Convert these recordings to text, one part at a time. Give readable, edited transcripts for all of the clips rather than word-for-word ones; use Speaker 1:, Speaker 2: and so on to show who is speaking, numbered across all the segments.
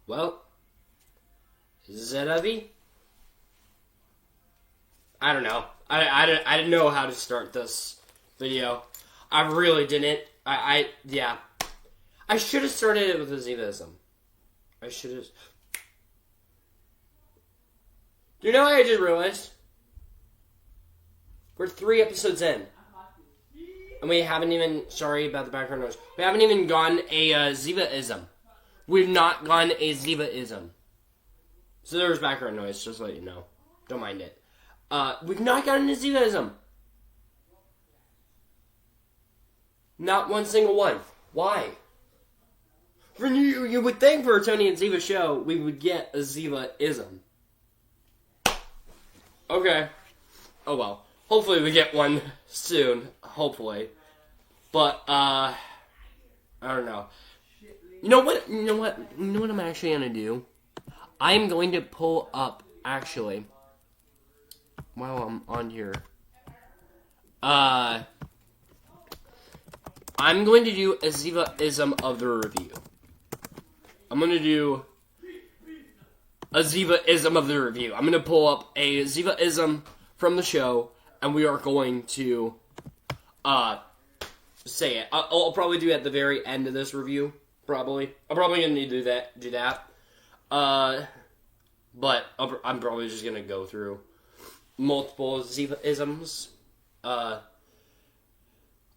Speaker 1: well, Zeravi? I don't know. I didn't know how to start this video. I really didn't. Yeah. I should have started it with the Ziva-ism. I should have. Do you know what I just realized? We're 3 episodes in. And we haven't even, sorry about the background noise, we haven't even gone a Ziva-ism. We've not gone a Ziva-ism. So there's background noise, just to let you know. Don't mind it. We've not gotten a Ziva-ism. Not one single one. Why? You would think for a Tony and Ziva show, we would get a Ziva-ism. Okay. Oh well. Hopefully we get one soon. Hopefully. But, I don't know. You know what I'm actually gonna do? I'm going to pull up, actually, while I'm on here. I'm going to do a Ziva-ism of the review. I'm going to do a Ziva-ism of the review. I'm going to pull up a Ziva-ism from the show, and we are going to say it. I'll probably do it at the very end of this review. Probably. I'm probably going to need to do that. But I'm probably just going to go through multiple Ziva-isms.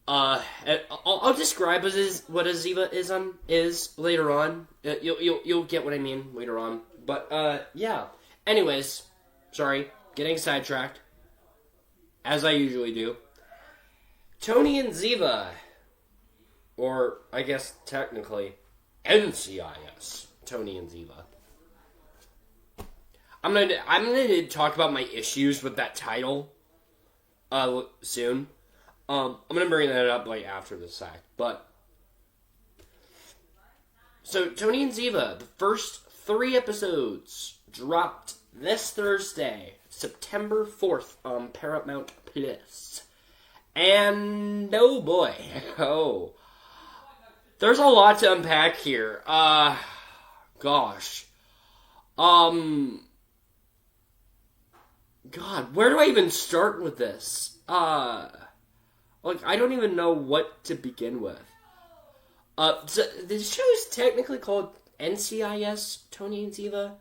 Speaker 1: I'll describe what a Ziva-ism is later on. You'll get what I mean later on. But, yeah. Anyways, sorry, getting sidetracked. As I usually do. Tony and Ziva. Or, I guess, technically, NCIS. Tony and Ziva. I'm gonna talk about my issues with that title, soon. I'm gonna bring that up, after this fact, but... So, Tony and Ziva, the first 3 episodes dropped this Thursday, September 4th, on Paramount Plus. And, oh boy, there's a lot to unpack here. Gosh. God, where do I even start with this? I don't even know what to begin with. So the show is technically called NCIS, Tony and Ziva.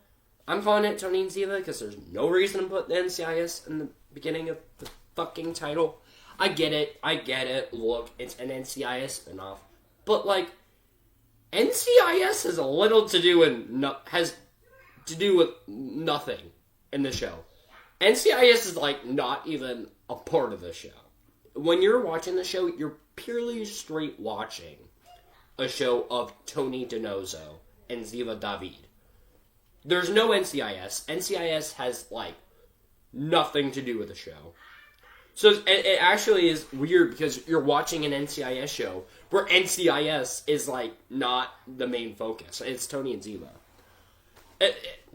Speaker 1: I'm calling it Tony and Ziva because there's no reason to put the NCIS in the beginning of the fucking title. I get it. Look, it's an NCIS spinoff. But, NCIS has a little to do has to do with nothing in the show. NCIS is, not even a part of the show. When you're watching the show, you're purely straight watching a show of Tony DiNozzo and Ziva David. There's no NCIS. NCIS has, nothing to do with the show. So it actually is weird because you're watching an NCIS show where NCIS is, not the main focus. It's Tony and Ziva.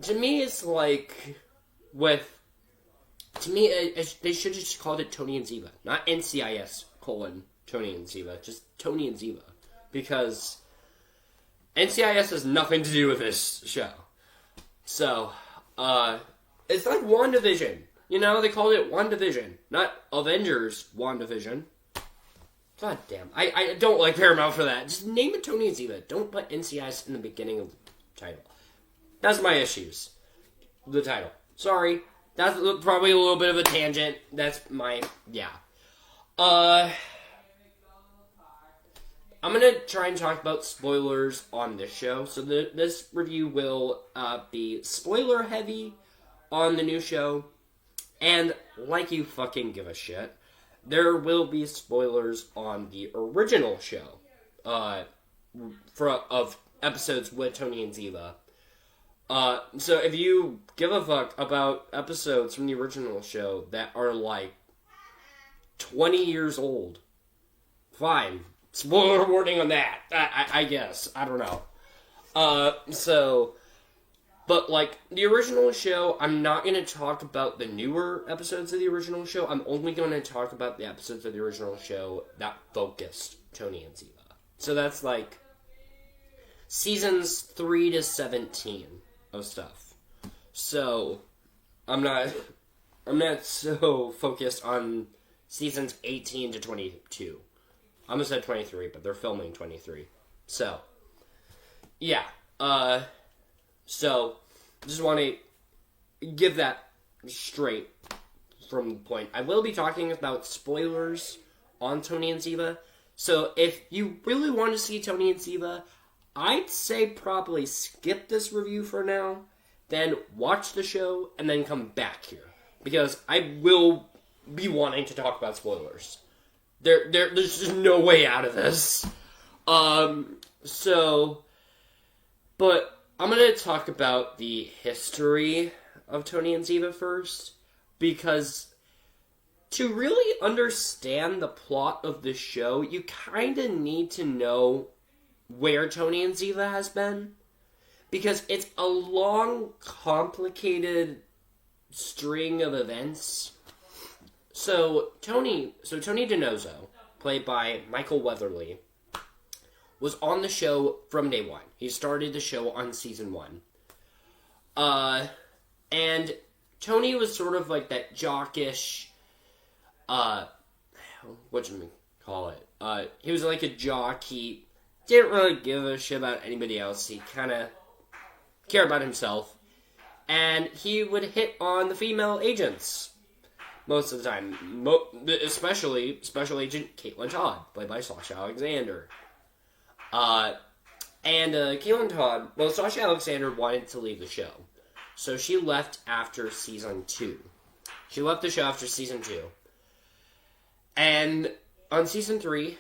Speaker 1: To me, it's they should have just called it Tony and Ziva. Not NCIS, Tony and Ziva. Just Tony and Ziva. Because NCIS has nothing to do with this show. So, it's like WandaVision. They called it WandaVision. Not Avengers WandaVision. God damn. I don't like Paramount for that. Just name it Tony and Ziva. Don't put NCIS in the beginning of the title. That's my issues. The title. Sorry. That's probably a little bit of a tangent. That's my... Yeah. I'm gonna try and talk about spoilers on this show. So this review will be spoiler heavy on the new show. And like you fucking give a shit, there will be spoilers on the original show of episodes with Tony and Ziva. So if you give a fuck about episodes from the original show that are 20 years old, fine. Spoiler warning on that. I guess. I don't know. But the original show, I'm not going to talk about the newer episodes of the original show. I'm only going to talk about the episodes of the original show that focused Tony and Ziva. So that's seasons 3 to 17 of stuff. So, I'm not so focused on seasons 18 to 22. I almost said 23, but they're filming 23. So, yeah. So, just want to give that straight from the point. I will be talking about spoilers on Tony and Ziva. So, if you really want to see Tony and Ziva, I'd say probably skip this review for now, then watch the show, and then come back here. Because I will be wanting to talk about spoilers. There's just no way out of this. But I'm going to talk about the history of Tony and Ziva first, because to really understand the plot of the show, you kind of need to know where Tony and Ziva has been, because it's a long, complicated string of events. So Tony DiNozzo, played by Michael Weatherly, was on the show from day one. He started the show on season 1. And Tony was sort of like that jockish, whatchamacallit? He was like a jock. He didn't really give a shit about anybody else. He kind of cared about himself. And he would hit on the female agents most of the time. Especially Special Agent Caitlin Todd, played by Sasha Alexander. Caitlin Todd, well, Sasha Alexander wanted to leave the show. So she left after season 2. She left the show after season 2. And on season 3,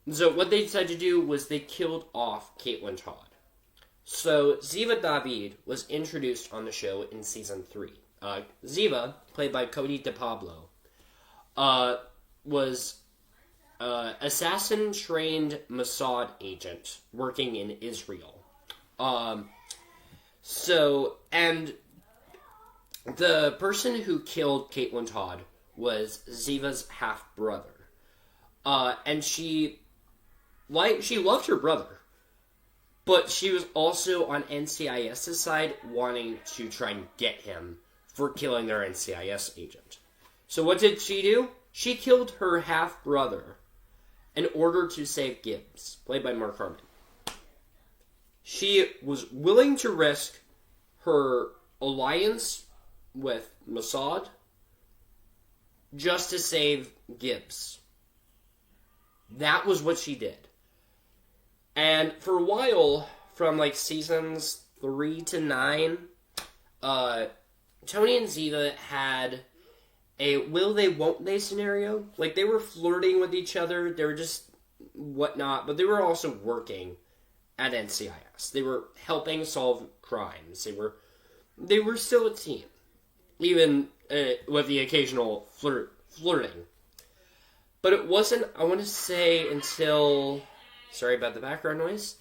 Speaker 1: so what they decided to do was they killed off Caitlin Todd. So Ziva David was introduced on the show in season 3. Ziva, played by Cote de Pablo, was assassin-trained Mossad agent working in Israel. And the person who killed Caitlin Todd was Ziva's half-brother. And she loved her brother, but she was also on NCIS's side wanting to try and get him for killing their NCIS agent. So what did she do? She killed her half-brother in order to save Gibbs, played by Mark Harmon. She was willing to risk her alliance with Mossad just to save Gibbs. That was what she did. And for a while, from like seasons 3 to 9, Tony and Ziva had a will they, won't they scenario. Like, they were flirting with each other, they were just whatnot, but they were also working at NCIS. They were helping solve crimes. They were still a team, even with the occasional flirting. But it wasn't, I want to say, until... Sorry about the background noise.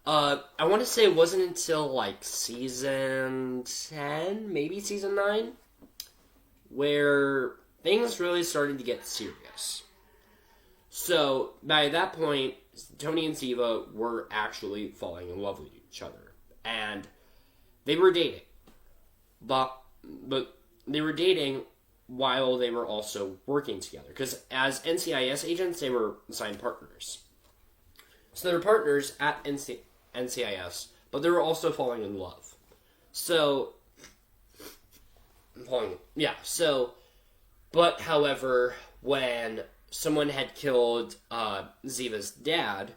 Speaker 1: I want to say it wasn't until, like, season 10, maybe season 9, where things really started to get serious. So, by that point, Tony and Ziva were actually falling in love with each other. And they were dating. But they were dating while they were also working together. Because as NCIS agents, they were assigned partners. So they were partners at NCIS, but they were also falling in love. But however, when someone had killed Ziva's dad,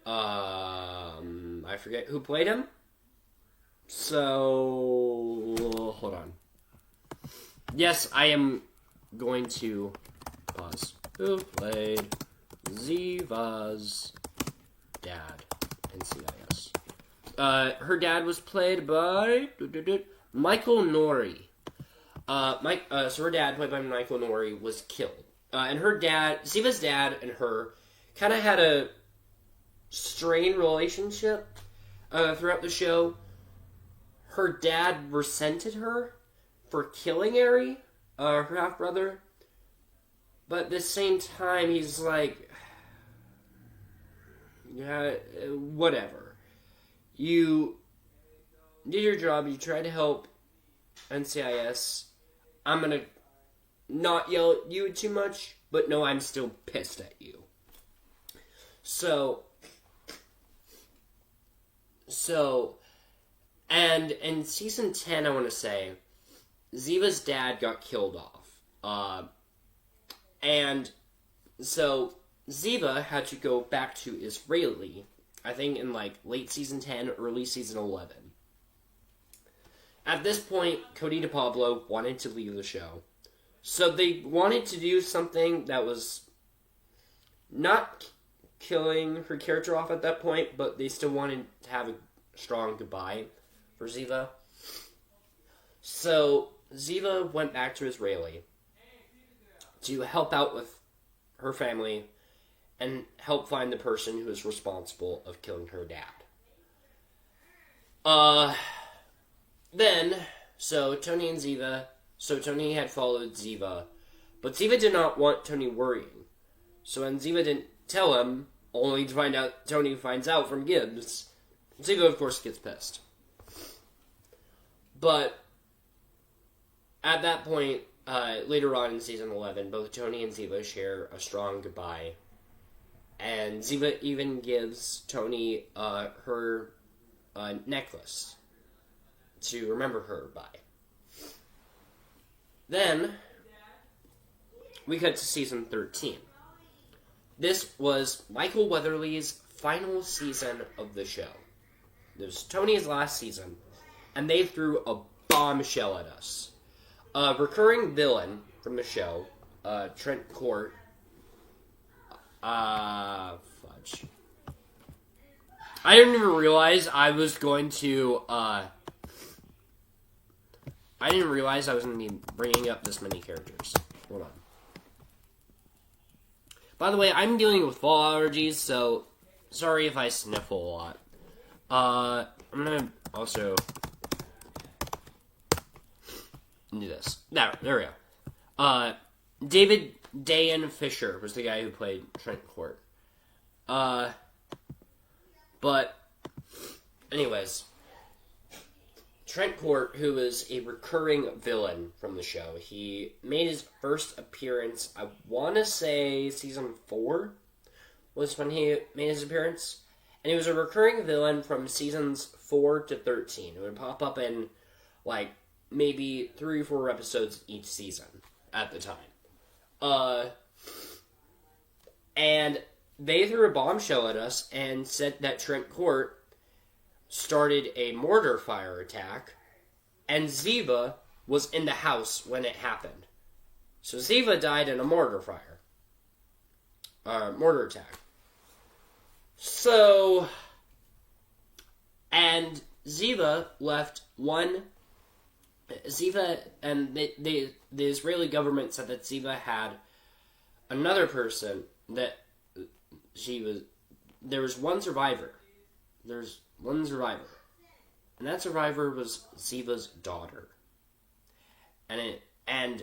Speaker 1: I forget who played him. So, hold on. Yes, I am going to pause. Who played Ziva's dad in NCIS? Her dad was played by Michael Nori. So her dad, played by Michael Nori, was killed. And her dad, Ziva's dad, and her kind of had a strained relationship throughout the show. Her dad resented her for killing Ari, her half-brother. But at the same time, he's like, yeah, whatever. you did your job, you tried to help NCIS. I'm gonna not yell at you too much, but no, I'm still pissed at you. And in season 10, I want to say, Ziva's dad got killed off. And so Ziva had to go back to Israeli, I think in late season 10, early season 11. At this point, Cote de Pablo wanted to leave the show. So they wanted to do something that was not killing her character off at that point, but they still wanted to have a strong goodbye for Ziva. So Ziva went back to Israeli to help out with her family and help find the person who was responsible of killing her dad. Tony had followed Ziva, but Ziva did not want Tony worrying. So when Ziva didn't tell him, only to find out Tony finds out from Gibbs, Ziva of course gets pissed. But at that point, later on in season 11, both Tony and Ziva share a strong goodbye. And Ziva even gives Tony her necklace to remember her by. Then, we cut to season 13. This was Michael Weatherly's final season of the show. It was Tony's last season, and they threw a bombshell at us. A recurring villain from the show, Trent Court. Fudge. I didn't even realize I was going to, I didn't realize I was going to be bringing up this many characters. Hold on. By the way, I'm dealing with fall allergies, so sorry if I sniffle a lot. I'm going to also do this. There we go. David Dayan Fisher was the guy who played Trent Court. But, anyways, Trent Court, who is a recurring villain from the show, he made his first appearance, I want to say season 4 was when he made his appearance. And he was a recurring villain from seasons 4 to 13. It would pop up in, maybe 3 or 4 episodes each season at the time. And they threw a bombshell at us and said that Trent Court started a mortar fire attack, and Ziva was in the house when it happened. So Ziva died in a mortar attack. So, and Ziva left Ziva, and the Israeli government said that Ziva had another person that there was one survivor. There's one survivor. And that survivor was Ziva's daughter. And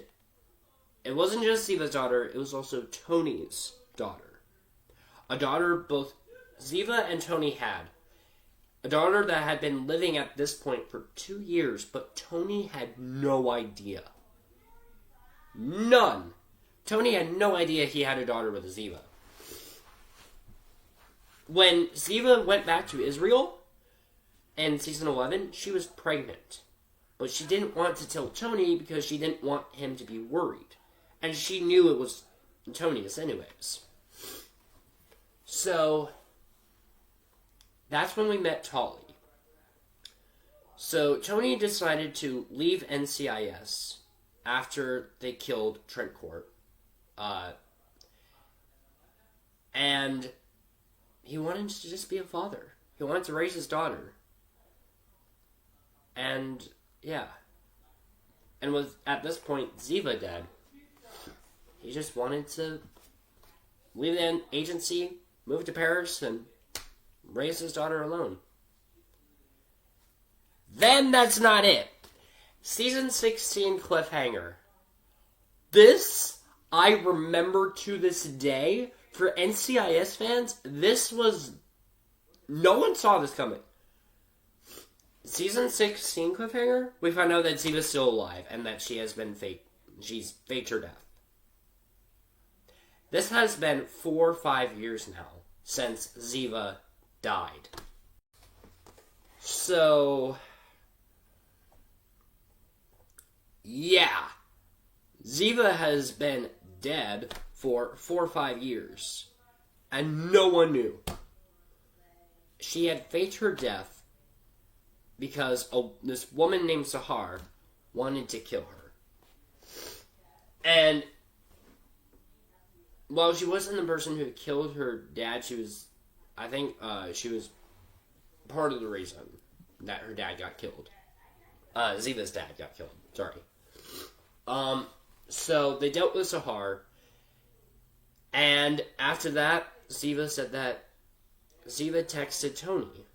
Speaker 1: it wasn't just Ziva's daughter, it was also Tony's daughter. A daughter both Ziva and Tony had. A daughter that had been living at this point for 2 years, but Tony had no idea. None. Tony had no idea he had a daughter with Ziva. When Ziva went back to Israel in season 11, she was pregnant. But she didn't want to tell Tony because she didn't want him to be worried. And she knew it was Tony's anyways. So, that's when we met Tali. So, Tony decided to leave NCIS after they killed Trent Court. And he wanted to just be a father. He wanted to raise his daughter. And, yeah. And with, at this point, Ziva dead, he just wanted to leave the agency, move to Paris, and raise his daughter alone. Then that's not it. Season 16 cliffhanger. This, I remember to this day, for NCIS fans, this was... No one saw this coming. season 16 cliffhanger, we find out that Ziva's still alive and that she's faked her death. This has been 4 or 5 years now since Ziva died. So, yeah. Ziva has been dead for 4 or 5 years. And no one knew. She had faked her death because this woman named Sahar wanted to kill her. And while she wasn't the person who killed her dad, she was part of the reason that her dad got killed. Ziva's dad got killed. Sorry. So they dealt with Sahar, and after that, Ziva said that Ziva texted Tony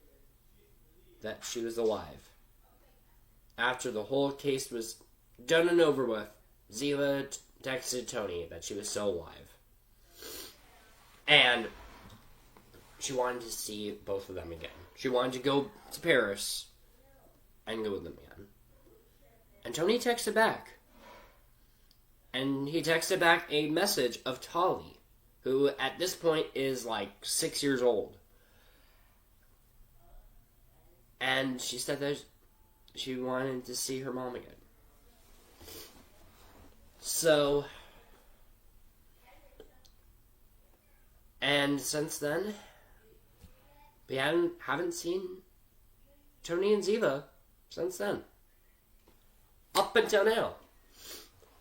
Speaker 1: that she was alive. After the whole case was done and over with, Ziva texted Tony that she was still alive. And she wanted to see both of them again. She wanted to go to Paris and go with them again. And Tony texted back. And he texted back a message of Tali, who at this point is like 6 years old. And she said that she wanted to see her mom again. So, and since then, we haven't seen Tony and Ziva since then. Up until now.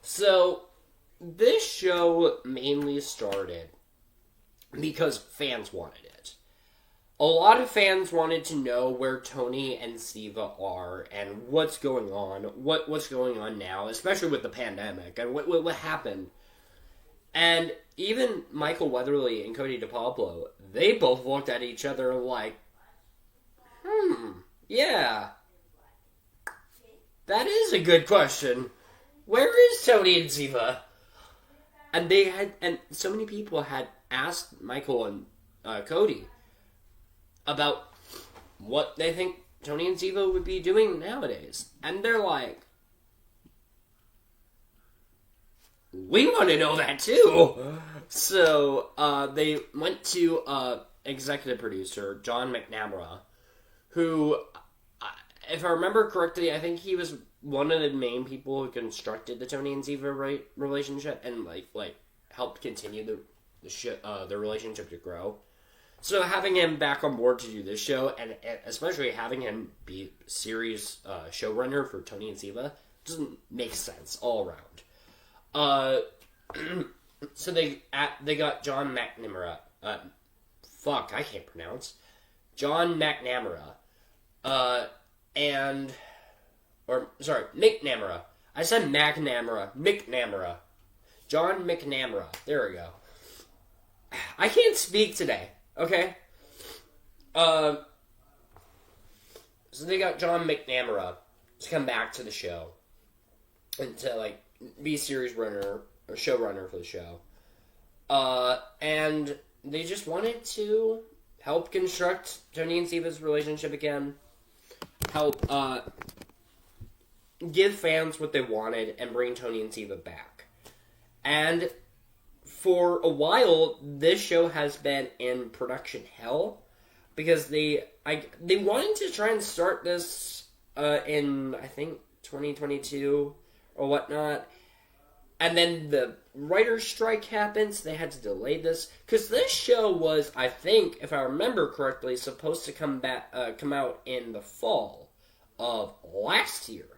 Speaker 1: So, this show mainly started because fans wanted it. A lot of fans wanted to know where Tony and Ziva are and what's going on, what's going on now, especially with the pandemic, and what happened. And even Michael Weatherly and Cote de Pablo, they both looked at each other like, yeah, that is a good question. Where is Tony and Ziva? And so many people had asked Michael and Cody about what they think Tony and Ziva would be doing nowadays. And they're like, we want to know that too! So, they went to executive producer John McNamara, who, if I remember correctly, I think he was one of the main people who constructed the Tony and Ziva relationship and like helped continue the relationship to grow. So having him back on board to do this show, and especially having him be series showrunner for Tony and Ziva, doesn't make sense all around. So they got John McNamara. I can't pronounce. John McNamara. Mick Namara. I said McNamara. Mick Namara. John McNamara. There we go. I can't speak today. Okay? So they got John McNamara to come back to the show and to, be series runner or showrunner for the show. And they just wanted to help construct Tony and Ziva's relationship again. Help, give fans what they wanted and bring Tony and Ziva back. And for a while, this show has been in production hell because they wanted to try and start this in, I think, 2022 or whatnot. And then the writer's strike happens. They had to delay this because this show was, I think, if I remember correctly, supposed to come out in the fall of last year.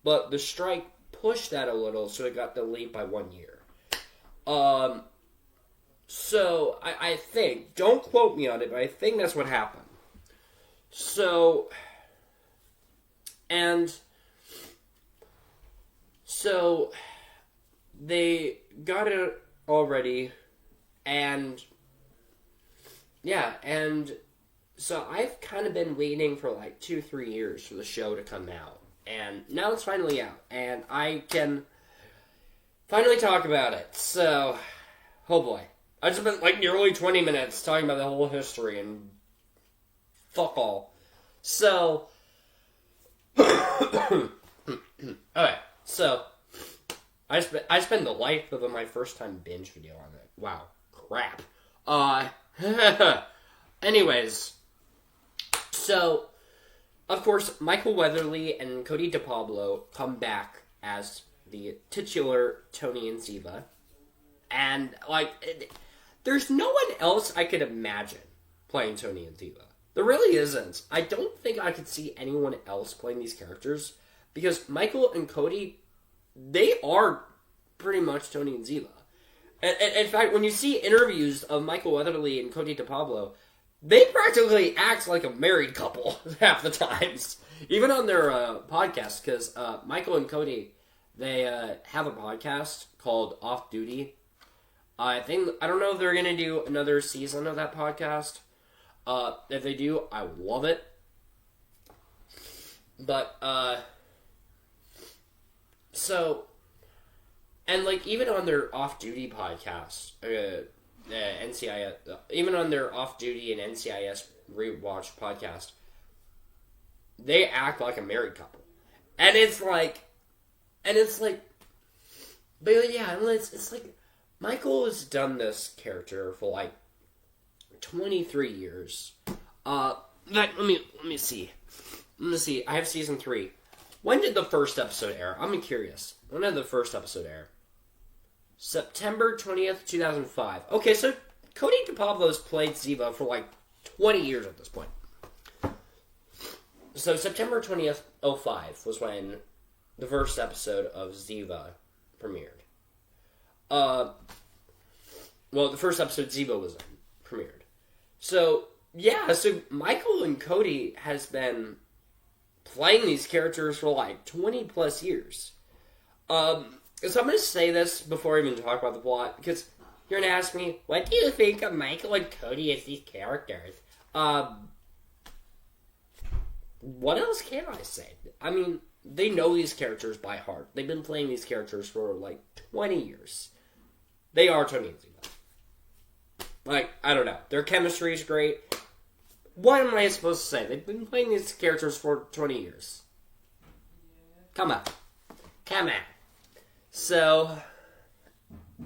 Speaker 1: But the strike pushed that a little, so it got delayed by 1 year. So, I think, don't quote me on it, but I think that's what happened. So, they got it already, and, yeah, and so I've kind of been waiting for 2-3 years for the show to come out. And now it's finally out, and I can finally talk about it. So, oh boy. I just spent nearly 20 minutes talking about the whole history, and fuck all. So, Okay, so I spent the life of my first time binge video on it. Wow, crap. Anyways, so of course Michael Weatherly and Cote de Pablo come back as the titular Tony and Ziva, and there's no one else I could imagine playing Tony and Ziva. There really isn't. I don't think I could see anyone else playing these characters, because Michael and Cody, they are pretty much Tony and Ziva. In fact, when you see interviews of Michael Weatherly and Cote de Pablo, they practically act like a married couple half the times. Even on their podcast, because Michael and Cody, they have a podcast called Off Duty. I don't know if they're going to do another season of that podcast. If they do, I love it. But, so, and even on their off-duty podcast, NCIS, even on their off-duty and NCIS rewatch podcast, they act like a married couple. But yeah, it's like, Michael has done this character for 23 years. Let me see. I have season 3. When did the first episode air? I'm curious. When did the first episode air? September 20th, 2005. Okay, so Cote de Pablo's played Ziva for 20 years at this point. So September 20th, 2005 was when the first episode of Ziva premiered. The first episode Ziva was premiered. So, yeah, so Michael and Cody has been playing these characters for 20 plus years. So I'm going to say this before I even talk about the plot, because you're going to ask me, what do you think of Michael and Cody as these characters? What else can I say? They know these characters by heart. They've been playing these characters for 20 years. They are Tony and Ziva. I don't know. Their chemistry is great. What am I supposed to say? They've been playing these characters for 20 years. Come on. So,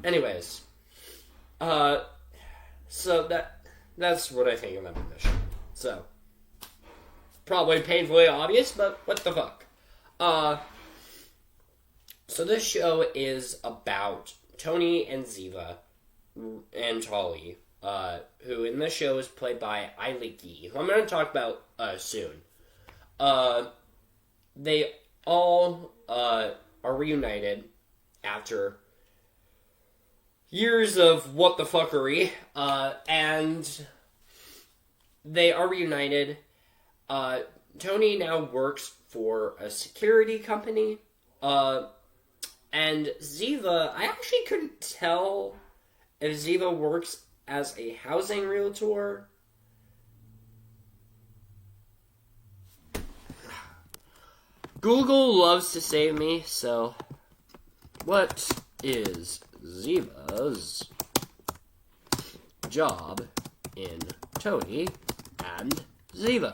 Speaker 1: anyways. So that's what I think of that mission. So, probably painfully obvious, but what the fuck. So this show is about Tony and Ziva and Tali, who in this show is played by Isla Gie, who I'm going to talk about soon. They all are reunited after years of what the fuckery, and they are reunited. Tony now works for a security company, and Ziva, I actually couldn't tell if Ziva works as a housing realtor. Google loves to save me, so what is Ziva's job in Tony and Ziva?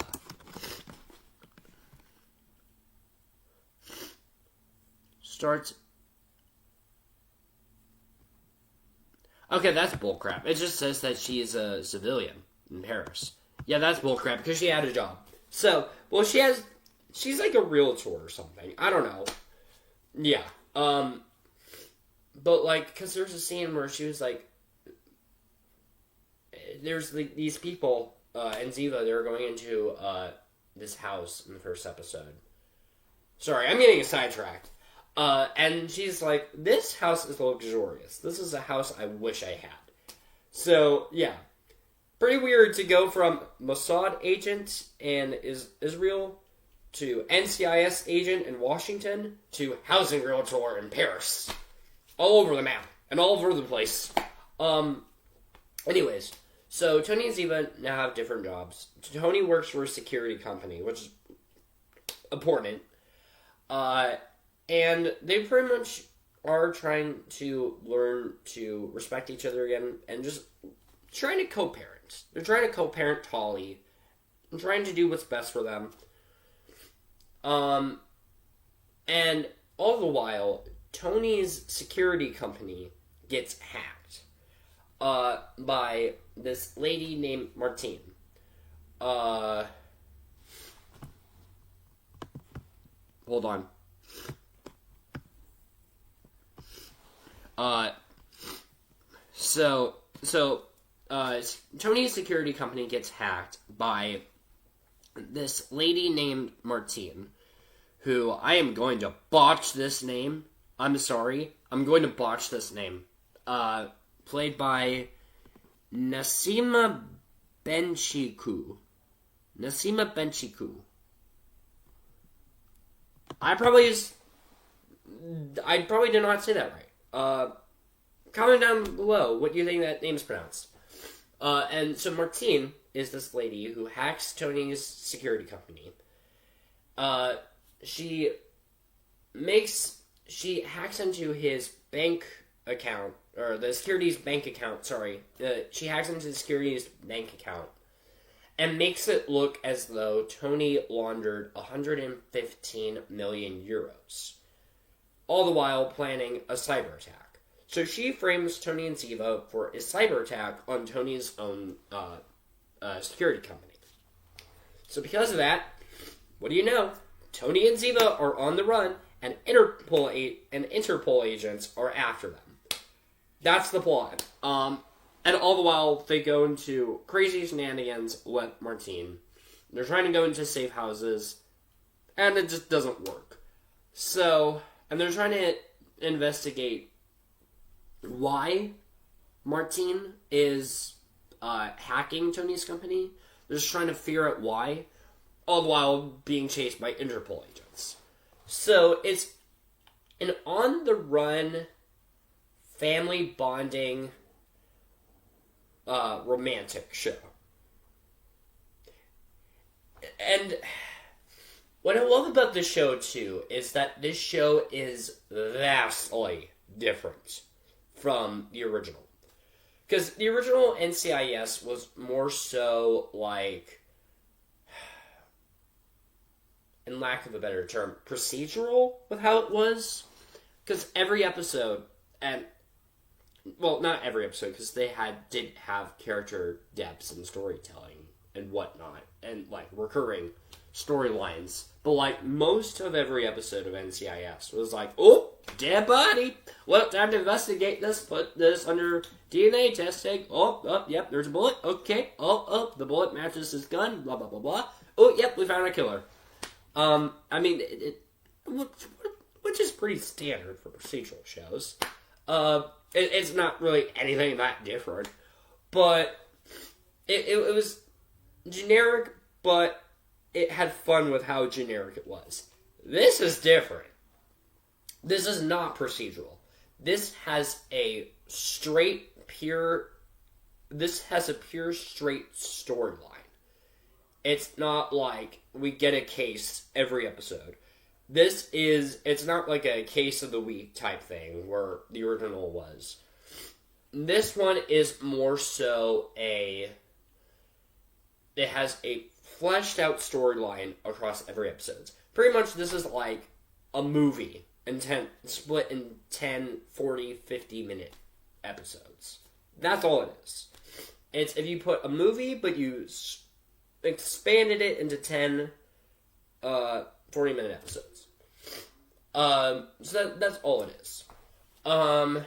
Speaker 1: Starts. Okay, that's bullcrap. It just says that she's a civilian in Paris. Yeah, that's bullcrap because she had a job. So, well, she's like a realtor or something. I don't know. Yeah. But because there's a scene where she was there's these people, and Ziva, they're going into this house in the first episode. Sorry, I'm getting sidetracked. And she's like, this house is luxurious. This is a house I wish I had. So, yeah. Pretty weird to go from Mossad agent in Israel to NCIS agent in Washington to housing realtor in Paris. All over the map. And all over the place. Anyways. So, Tony and Ziva now have different jobs. Tony works for a security company, which is important. And they pretty much are trying to learn to respect each other again and just trying to co-parent. They're trying to co-parent Tali and trying to do what's best for them. And all the while, Tony's security company gets hacked by this lady named Martine. Hold on. So Tony's security company gets hacked by this lady named Martine, who I am going to botch this name. I'm sorry. I'm going to botch this name. Played by Nassima Benchicou. Nassima Benchicou. I probably did not say that right. Comment down below what you think that name's pronounced. And so Martine is this lady who hacks Tony's security company. She hacks into his bank account, or the security's bank account, sorry. She hacks into the security's bank account and makes it look as though Tony laundered 115 million euros, all the while planning a cyber attack. So she frames Tony and Ziva for a cyber attack on Tony's own security company. So because of that, what do you know? Tony and Ziva are on the run, and Interpol agents are after them. That's the plot. And all the while, they go into crazy shenanigans with Martine. They're trying to go into safe houses, and it just doesn't work. So, and they're trying to investigate why Martine is hacking Tony's company. They're just trying to figure out why, all the while being chased by Interpol agents. So, it's an on-the-run, family bonding, romantic show. And what I love about this show, too, is that this show is vastly different from the original. Because the original NCIS was more so like, in lack of a better term, procedural with how it was. Because every episode, and well, not every episode, because they did have character depths and storytelling and whatnot, and like recurring storylines. But like most of every episode of NCIS was like, oh, dead body. Well, time to investigate this. Put this under DNA testing. Oh, yep, there's a bullet. Okay. Oh, the bullet matches his gun. Blah blah blah blah. Oh, yep, we found a killer. I mean, which is pretty standard for procedural shows. It's not really anything that different, but it was generic, but it had fun with how generic it was. This is different. This is not procedural. This has a pure straight storyline. It's not like we get a case every episode. It's not like a case of the week type thing where the original was. This one is more so it has a fleshed out storyline across every episode. Pretty much this is like a movie split in 10, 40, 50 minute episodes. That's all it is. It's if you put a movie, but you expanded it into 10, 40-minute episodes. So that's all it is. And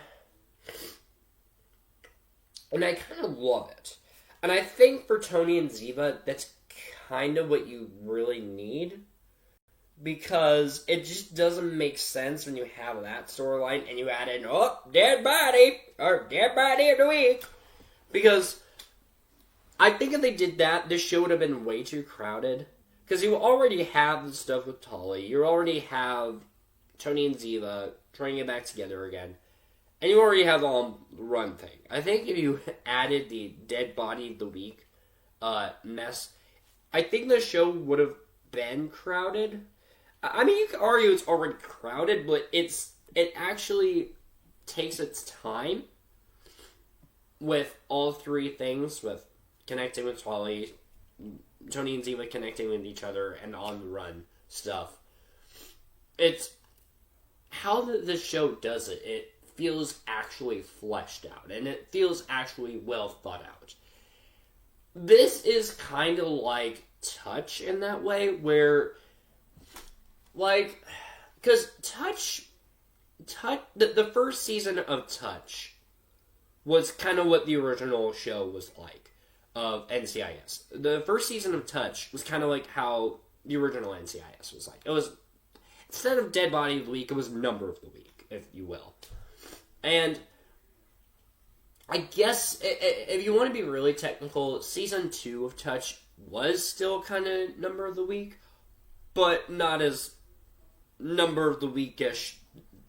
Speaker 1: I kind of love it. And I think for Tony and Ziva, that's kind of what you really need. Because it just doesn't make sense when you have that storyline and you add in, dead body of the week. Because I think if they did that, this show would have been way too crowded. Because you already have the stuff with Tali. You already have Tony and Ziva trying to get back together again. And you already have the on-run thing. I think if you added the dead body of the week mess, I think the show would have been crowded. I mean, you could argue it's already crowded, but it actually takes its time with all three things, with connecting with Tali, Tony and Ziva connecting with each other, and on the run stuff. It's how the show does it, it feels actually fleshed out, and it feels actually well thought out. This is kind of like Touch in that way, where, like, because Touch, the first season of Touch was kind of what the original show was like, of NCIS. The first season of Touch was kind of like how the original NCIS was like. It was, instead of Dead Body of the Week, it was Number of the Week, if you will. And I guess, if you want to be really technical, Season 2 of Touch was still kind of Number of the Week, but not as Number of the Week-ish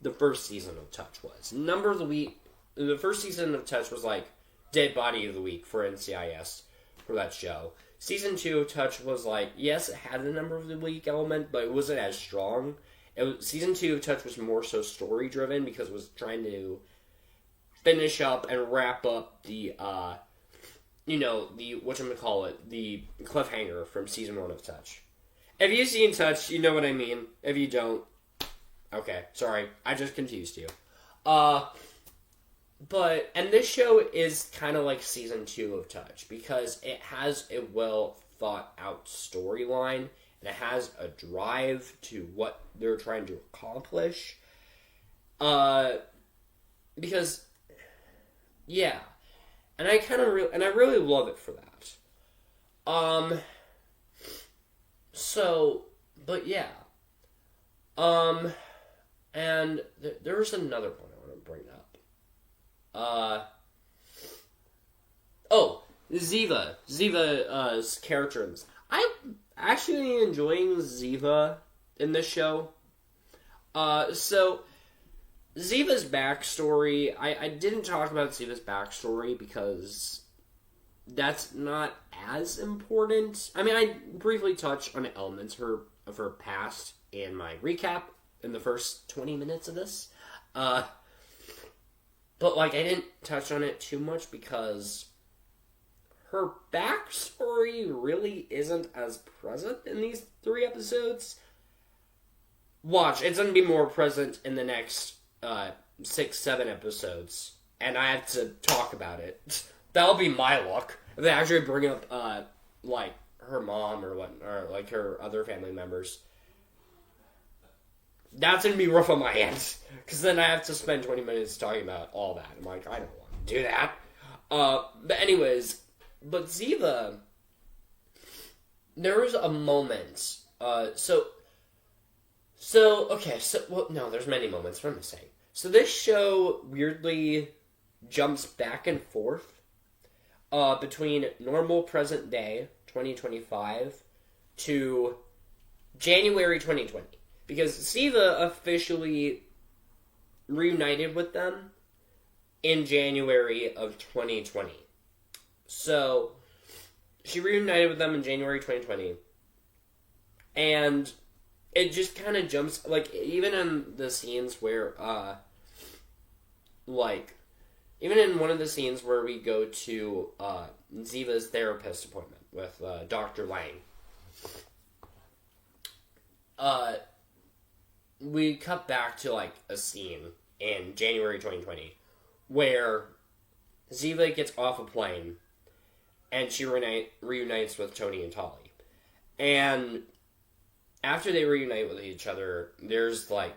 Speaker 1: the first season of Touch was. Number of the Week, the first season of Touch was like Dead Body of the Week for NCIS, for that show. Season 2 of Touch was like, yes, it had a Number of the Week element, but it wasn't as strong. Season 2 of Touch was more so story-driven, because it was trying to finish up and wrap up the, the cliffhanger from Season 1 of Touch. If you've seen Touch, you know what I mean. If you don't, okay, sorry, I just confused you. And this show is kind of like Season 2 of Touch, because it has a well-thought-out storyline, and it has a drive to what they're trying to accomplish. Because, yeah, and I really love it for that. And there's another one I want to bring up. Ziva's character. I'm actually enjoying Ziva in this show. So Ziva's backstory, I didn't talk about Ziva's backstory because that's not as important. I mean, I briefly touched on elements of her past in my recap in the first 20 minutes of this. But, like, I didn't touch on it too much because her backstory really isn't as present in these 3 episodes. Watch, it's going to be more present in the next 6-7 episodes, and I have to talk about it. That'll be my luck. If they actually bring up, like, her mom or like, her other family members. That's going to be rough on my hands, because then I have to spend 20 minutes talking about all that. I'm like, I don't want to do that. But anyways, but Ziva, there was a moment, there's many moments, what am I saying? So this show weirdly jumps back and forth between normal present day, 2025, to January 2020. Because Ziva officially reunited with them in January of 2020. So, she reunited with them in January 2020. And it just kind of jumps, like, even in the scenes where, even in one of the scenes where we go to Ziva's therapist appointment with Dr. Lang, we cut back to, like, a scene in January 2020 where Ziva gets off a plane and she reunites with Tony and Tali. And after they reunite with each other, there's, like,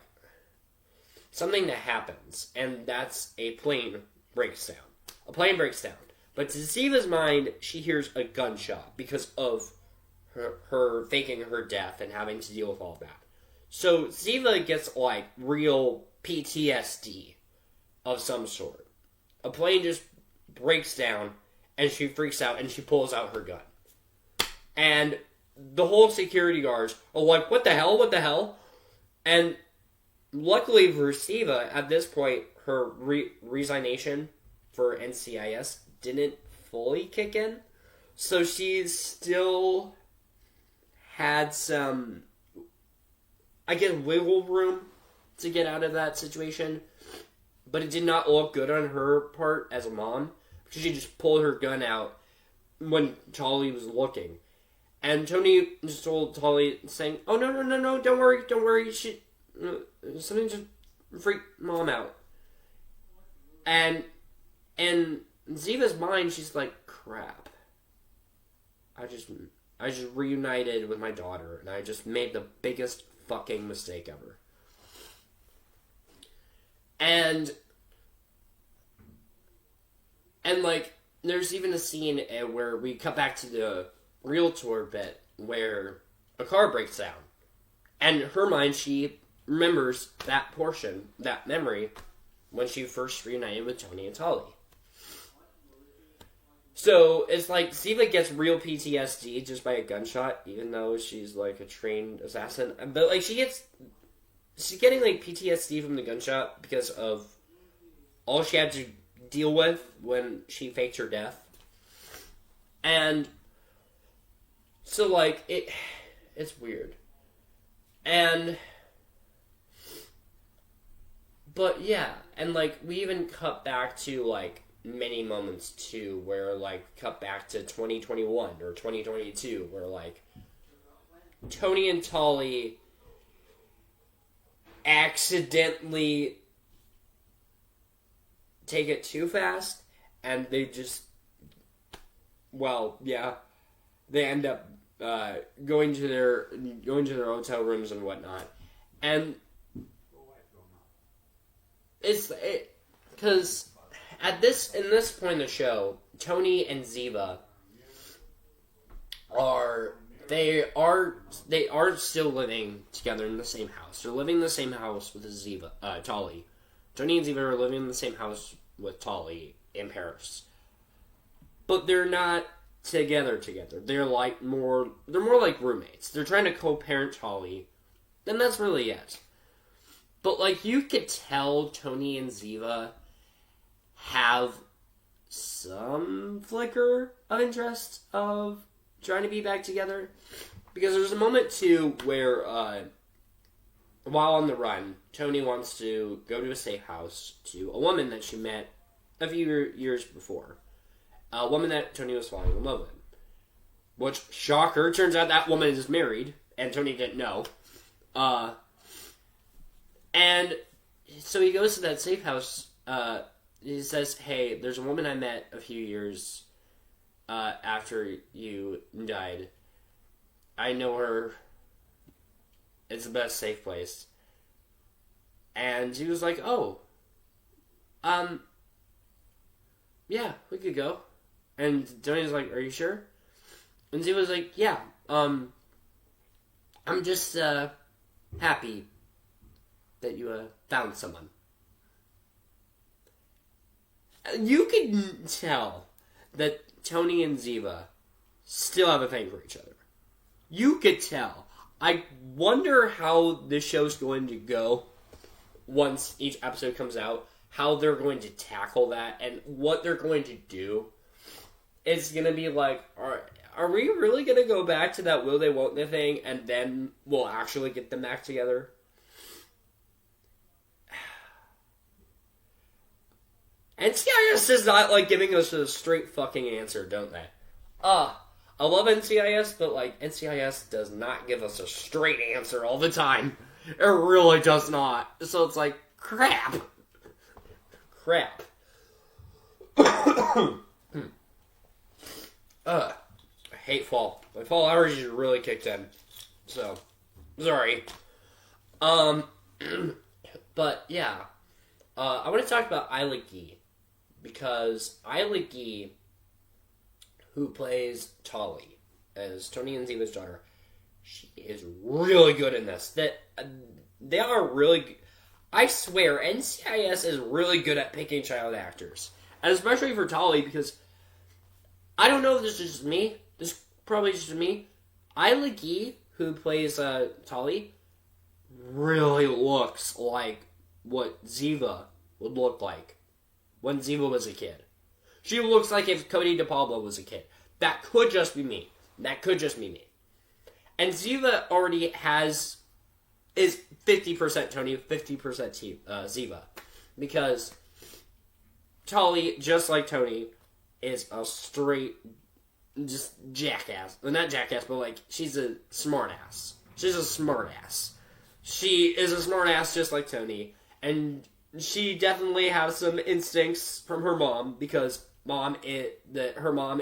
Speaker 1: something that happens, and that's a plane breaks down. A plane breaks down. But to Ziva's mind, she hears a gunshot because of her faking her death and having to deal with all that. So Ziva gets, like, real PTSD of some sort. A plane just breaks down, and she freaks out, and she pulls out her gun. And the whole security guards are like, what the hell? And luckily for Ziva, at this point, her resignation for NCIS didn't fully kick in. So she still had some, I guess, wiggle room to get out of that situation. But it did not look good on her part as a mom, because she just pulled her gun out when Tali was looking. And Tony just told Tali, saying, oh, no, don't worry, something just, freak Mom out. And in Ziva's mind, she's like, crap. I just reunited with my daughter, and I just made the biggest fucking mistake ever. And like, there's even a scene where we cut back to the realtor bit where a car breaks down. And in her mind, she remembers that portion, that memory, when she first reunited with Tony and Tali. So, it's like, Ziva gets real PTSD just by a gunshot, even though she's, like, a trained assassin. But, like, she's getting, like, PTSD from the gunshot because of all she had to deal with when she faked her death. And so, like, it's weird. But yeah, and like, we even cut back to like many moments too, where like, cut back to 2021 or 2022, where like, Tony and Tali accidentally take it too fast, and they just, well, yeah, they end up going to their hotel rooms and whatnot, and because in this point in the show, Tony and Ziva are still living together in the same house. They're living in the same house with Tali. Tony and Ziva are living in the same house with Tali in Paris, but they're not together. They're more like roommates. They're trying to co-parent Tali, and that's really it. But like, you could tell Tony and Ziva have some flicker of interest of trying to be back together, because there's a moment too where while on the run, Tony wants to go to a safe house to a woman that she met a few years before. A woman that Tony was falling in love with. Which, shocker, turns out that woman is married, and Tony didn't know. And so he goes to that safe house. He says, hey, there's a woman I met a few years after you died. I know her. It's the best safe place. And he was like, oh, yeah, we could go. And Tony's like, are you sure? And Ziva was like, yeah, I'm just happy that you found someone. You can tell that Tony and Ziva still have a thing for each other. You could tell. I wonder how this show's going to go once each episode comes out, how they're going to tackle that, and what they're going to do. It's going to be like, are we really going to go back to that will they, won't they thing, and then we'll actually get them back together? NCIS is not, like, giving us a straight fucking answer, don't they? I love NCIS, but, like, NCIS does not give us a straight answer all the time. It really does not. So it's like, crap. I hate fall. My fall allergies really kicked in. So, sorry. But, yeah. I want to talk about Isla Gie. Because Isla Gie, who plays Tali, as Tony and Ziva's daughter, she is really good in this. They are really good. I swear, NCIS is really good at picking child actors. And especially for Tali, because I don't know if this is just me. This is probably just me. Isla Gie, who plays Tali, really looks like what Ziva would look like when Ziva was a kid. She looks like if Cote de Pablo was a kid. That could just be me. And Ziva already is 50% Tony, 50% Ziva. Because Tali, just like Tony, is a straight, just jackass. Well, not jackass, but like, she's a smartass. She is a smartass just like Tony. And she definitely has some instincts from her mom, because her mom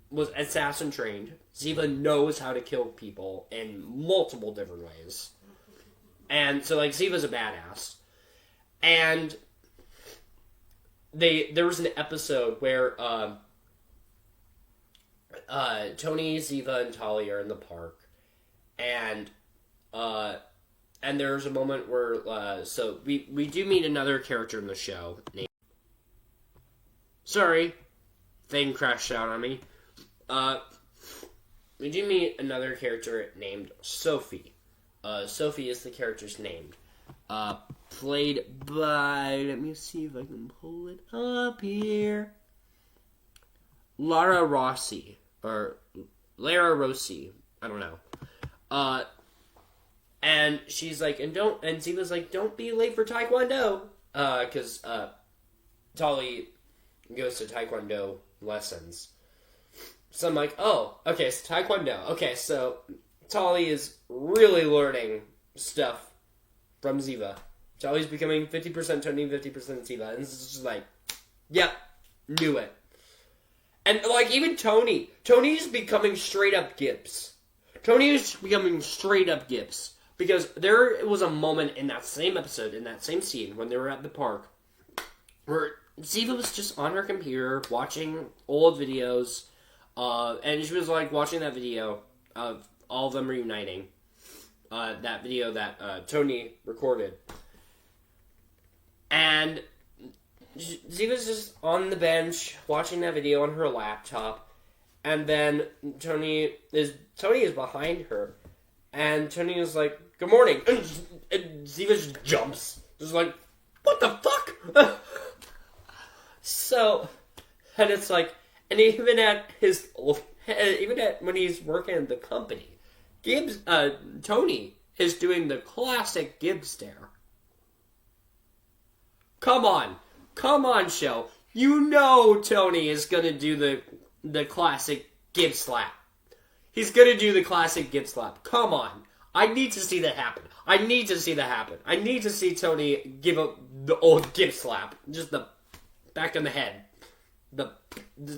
Speaker 1: was assassin trained. Ziva knows how to kill people in multiple different ways. And so, like, Ziva's a badass. And there was an episode where Tony, Ziva, and Tali are in the park, and there's a moment where so we do meet another character in the show named. Sorry, thing crashed out on me. We do meet another character named Sophie. Sophie is the character's name. Played by, let me see if I can pull it up here. Lara Rossi. Or Lara Rossi. I don't know. And she's like, and Ziva's like, don't be late for Taekwondo. Because Tali goes to Taekwondo lessons. So I'm like, oh, okay, so Taekwondo. Okay, so Tali is really learning stuff from Ziva. Tali's becoming 50% Tony, 50% Ziva. And it's just like, yep, knew it. And, like, even Tony's becoming straight up Gibbs. Tony is becoming straight up Gibbs. Because there was a moment in that same episode, in that same scene, when they were at the park, where Ziva was just on her computer, watching old videos, and she was, like, watching that video of all of them reuniting. That video that Tony recorded. And Ziva's just on the bench, watching that video on her laptop, and then Tony is behind her, and Tony is like, good morning, and Ziva just jumps, just like, what the fuck? So, and it's like, and even when he's working at the company, Tony is doing the classic Gibbs stare. Come on, show. You know Tony is gonna do the classic Gibbs slap. He's gonna do the classic Gibbs slap. Come on. I need to see that happen. I need to see Tony give up the old Gibbs slap. Just the back of the head. The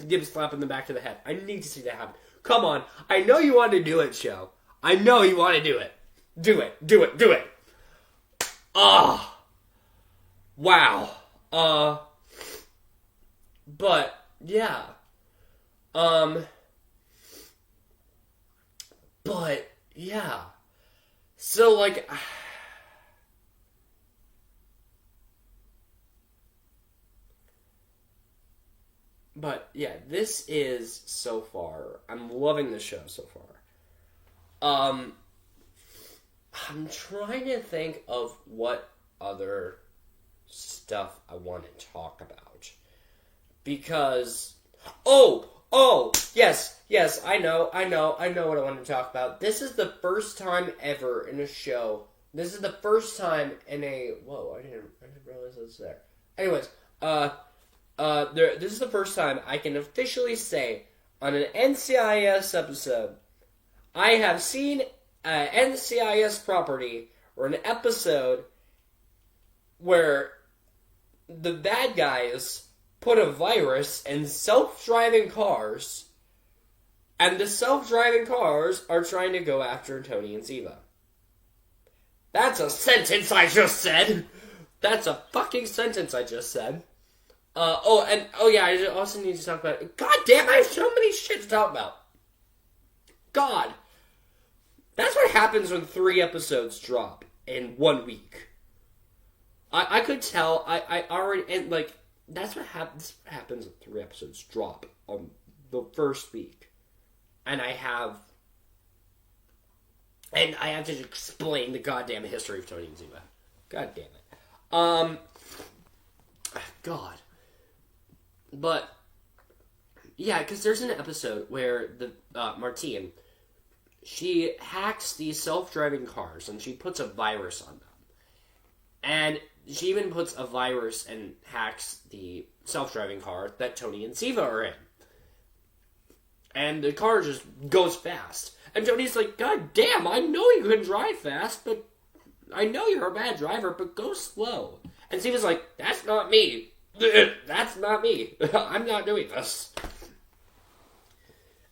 Speaker 1: Gibbs slap in the back of the head. I need to see that happen. Come on. I know you want to do it, show. I know you want to do it. Do it. Ah. Wow. But, yeah. But, yeah. So, like, but, yeah, this is, so far, I'm loving the show so far. I'm trying to think of what other stuff I want to talk about. Because, yes, I know what I want to talk about. This is the first time ever in a show. This is the first time in a, whoa, I didn't realize it was there. Anyways, this is the first time I can officially say on an NCIS episode, I have seen an NCIS property or an episode where the bad guys put a virus in self-driving cars, and the self-driving cars are trying to go after Tony and Ziva. That's a sentence I just said! That's a fucking sentence I just said. I also need to talk about, god damn, I have so many shit to talk about. God. That's what happens when 3 episodes drop in 1 week. I could tell, I already, and like, that's what happens when 3 episodes drop on the first week. And I have to explain the goddamn history of Tony and Ziva. God damn it. God. But, yeah, because there's an episode where the Martine, she hacks these self-driving cars, and she puts a virus on them. And she even puts a virus and hacks the self-driving car that Tony and Ziva are in. And the car just goes fast. And Tony's like, god damn, I know you can drive fast, but I know you're a bad driver, but go slow. And Ziva's like, that's not me. That's not me. I'm not doing this.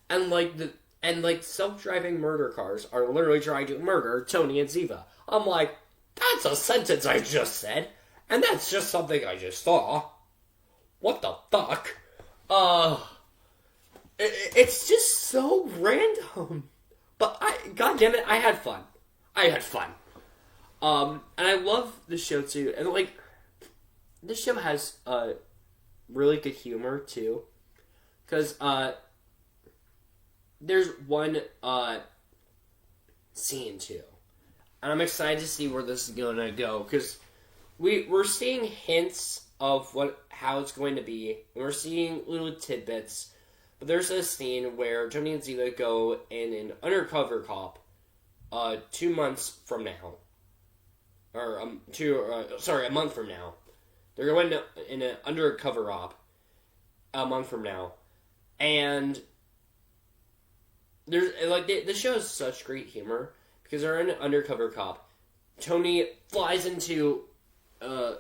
Speaker 1: And like self-driving murder cars are literally trying to murder Tony and Ziva. I'm like, that's a sentence I just said, and that's just something I just saw. What the fuck? It's just so random. But god damn it, I had fun. And I love the show too. And like, this show has really good humor too. Because there's one scene too. And I'm excited to see where this is gonna go. Because we're seeing hints of how it's going to be. And we're seeing little tidbits. But there's a scene where Tony and Ziva go in an undercover cop 2 months from now. Or, a month from now. They're going in an undercover op a month from now. And there's, like, the show has such great humor. Because they're in an undercover cop. Tony flies into a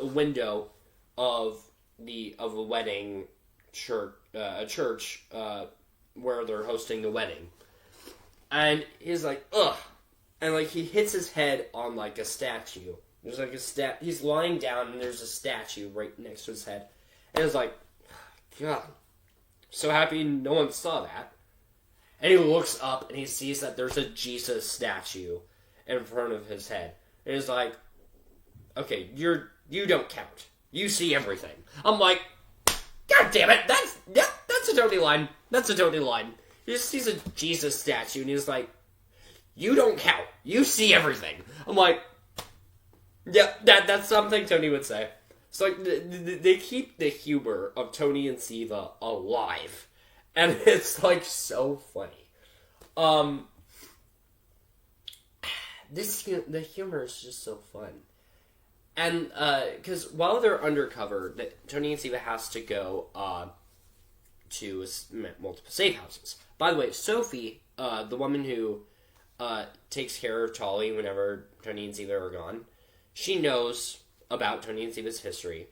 Speaker 1: window of a wedding church, a church where they're hosting the wedding, and he's like, ugh, and like he hits his head on like a statue. There's like he's lying down, and there's a statue right next to his head, and it's like, God, so happy no one saw that. And he looks up and he sees that there's a Jesus statue in front of his head, and he's like, okay, you don't count. You see everything. I'm like, God damn it, that's a Tony line. That's a Tony line. He just sees a Jesus statue and he's like, you don't count. You see everything. I'm like, yeah, that's something Tony would say. It's like, they keep the humor of Tony and Ziva alive. And it's like so funny. The humor is just so fun. And, because while they're undercover, Tony and Ziva has to go, to multiple safe houses. By the way, Sophie, the woman who, takes care of Tali whenever Tony and Ziva are gone, she knows about Tony and Ziva's history.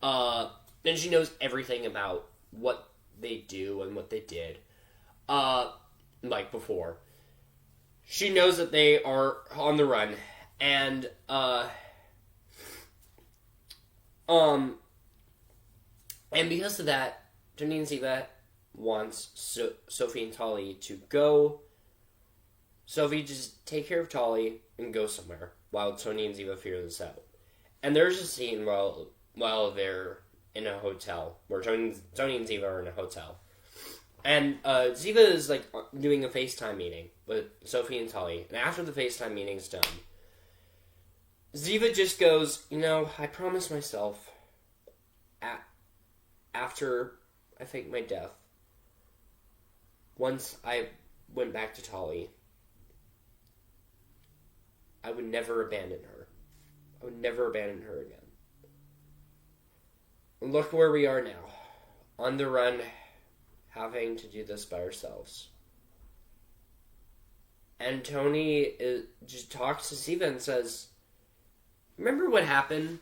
Speaker 1: And she knows everything about what they do and what they did, like before. She knows that they are on the run, and, and because of that, Tony and Ziva wants Sophie and Tali to go. Sophie just take care of Tali and go somewhere while Tony and Ziva figure this out. And there's a scene while they're in a hotel where Tony and Ziva are in a hotel, and Ziva is like doing a FaceTime meeting with Sophie and Tali. And after the FaceTime meeting's done, Ziva just goes, I promised myself after I faked my death, once I went back to Tali, I would never abandon her. I would never abandon her again. And look where we are now. On the run, having to do this by ourselves. And Tony just talks to Ziva and says, remember what happened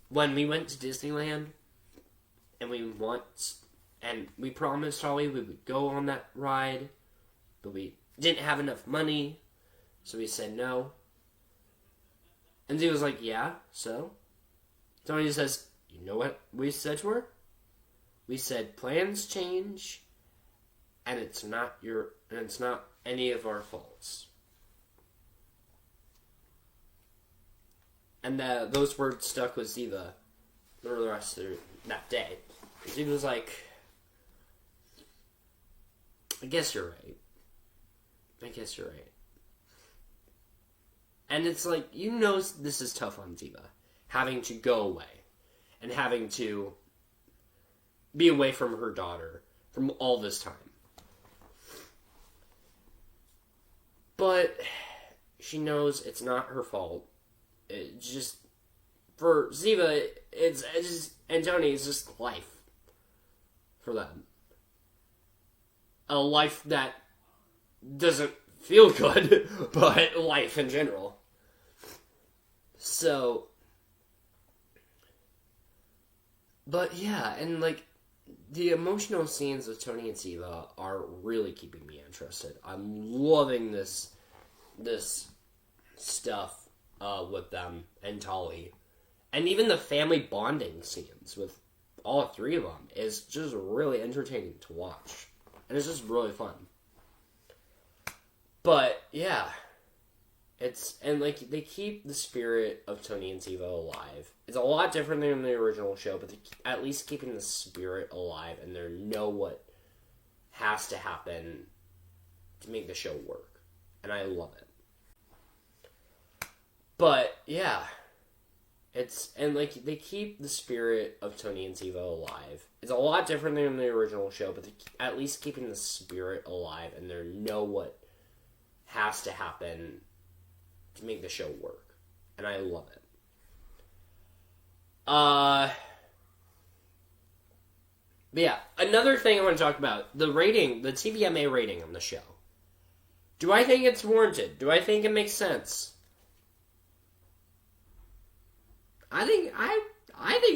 Speaker 1: when we went to Disneyland? And we promised Tali we would go on that ride, but we didn't have enough money, so we said no. And Ziva was like, yeah, so? Tony says, you know what we said to her? We said plans change, and it's not any of our faults. And those words stuck with Ziva for the rest of that day. Ziva was like, I guess you're right. And it's like, this is tough on Ziva. Having to go away. And having to be away from her daughter from all this time. But she knows it's not her fault. It's just, for Ziva, it's just, and Tony, it's just life. For them. A life that doesn't feel good, but life in general. So, but yeah, and like, the emotional scenes of Tony and Ziva are really keeping me interested. I'm loving this stuff with them and Tali. And even the family bonding scenes with all three of them is just really entertaining to watch. And it's just really fun. But, yeah. And like, they keep the spirit of Tony and Ziva alive. It's a lot different than the original show, but they're at least keeping the spirit alive, and they know what has to happen to make the show work. And I love it. But, yeah. And like, they keep the spirit of Tony and Ziva alive. It's a lot different than the original show, but they're at least keeping the spirit alive, and they know what has to happen to make the show work. And I love it. But yeah, another thing I want to talk about, the rating, the TVMA rating on the show. Do I think it's warranted? Do I think it makes sense? I think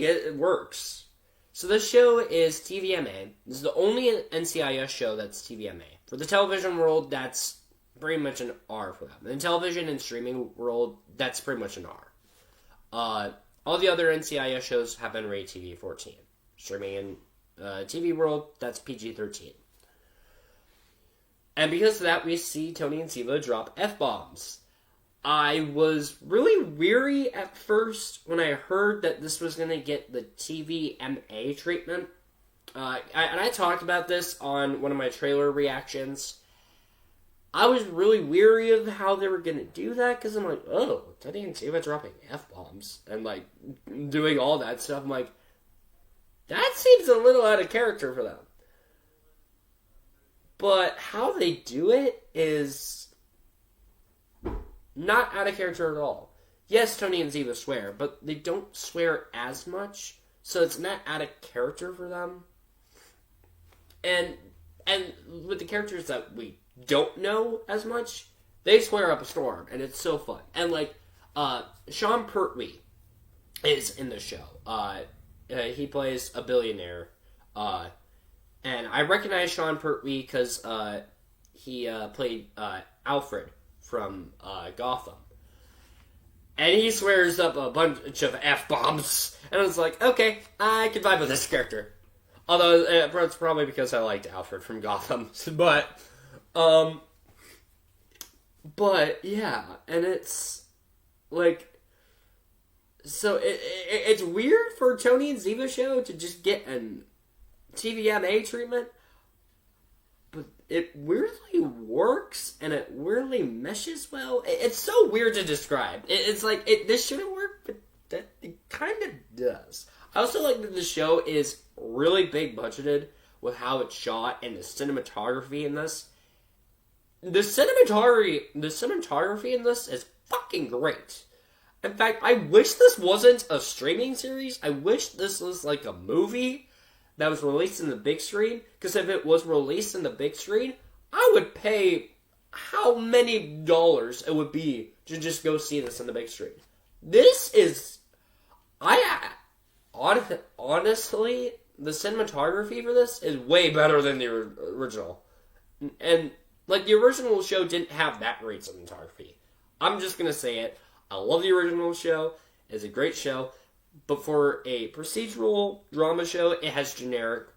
Speaker 1: it works. So this show is TVMA. This is the only NCIS show that's TVMA. For the television world, that's pretty much an R for them. In the television and streaming world, that's pretty much an R. All the other NCIS shows have been rated TV-14. Streaming and TV world, that's PG-13. And because of that, we see Tony and Ziva drop F-bombs. I was really weary at first when I heard that this was going to get the TVMA treatment. And I talked about this on one of my trailer reactions. I was really weary of how they were going to do that, because I'm like, oh, Tony and Ziva dropping F-bombs and, like, doing all that stuff. I'm like, that seems a little out of character for them. But how they do it is not out of character at all. Yes, Tony and Ziva swear, but they don't swear as much, so it's not out of character for them. And with the characters that we don't know as much, they swear up a storm, and it's so fun. And like, Sean Pertwee is in the show. He plays a billionaire, and I recognize Sean Pertwee because he played Alfred from Gotham. And he swears up a bunch of F-bombs, and I was like, okay, I can vibe with this character. Although, it's probably because I liked Alfred from Gotham, but yeah, and it's, like, so it's weird for Tony and Ziva show to just get an TVMA treatment, but it weirdly works, and it weirdly meshes well. It's so weird to describe. It's like, this shouldn't work, but it kind of does. I also like that the show is really big budgeted with how it's shot and the cinematography in this. The cinematography in this is fucking great. In fact, I wish this wasn't a streaming series. I wish this was like a movie that was released in the big screen. Because if it was released in the big screen, I would pay how many dollars it would be to just go see this in the big screen. This is... Honestly, the cinematography for this is way better than the original. And, like, the original show didn't have that great cinematography. I'm just gonna say it. I love the original show. It's a great show. But for a procedural drama show, it has generic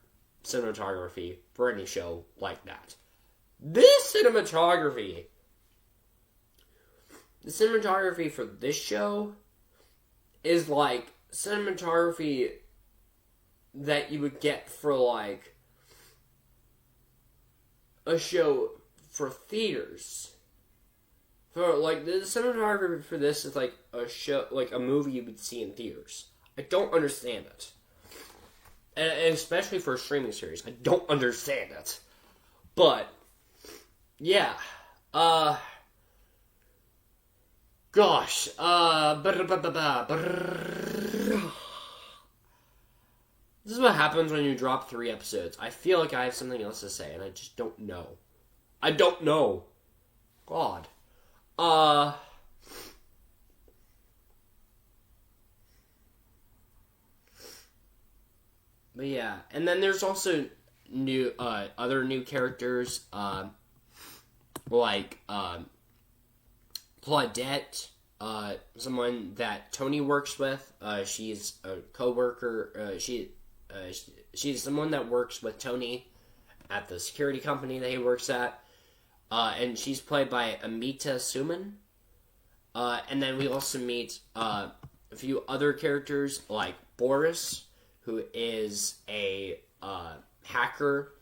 Speaker 1: cinematography for any show like that. This cinematography... The cinematography for this show is like cinematography that you would get for, like, a show for theaters. For, like, the cinematography for this is like a show, like a movie you would see in theaters. I don't understand it. And especially for a streaming series. I don't understand it. But, yeah. Gosh. This is what happens when you drop 3 episodes. I feel like I have something else to say, and I just don't know. I don't know. God. But yeah, and then there's also other new characters, like, Claudette, someone that Tony works with. She's a co-worker. She's someone that works with Tony at the security company that he works at. And she's played by Amita Suman. And then we also meet a few other characters, like Boris, who is a hacker,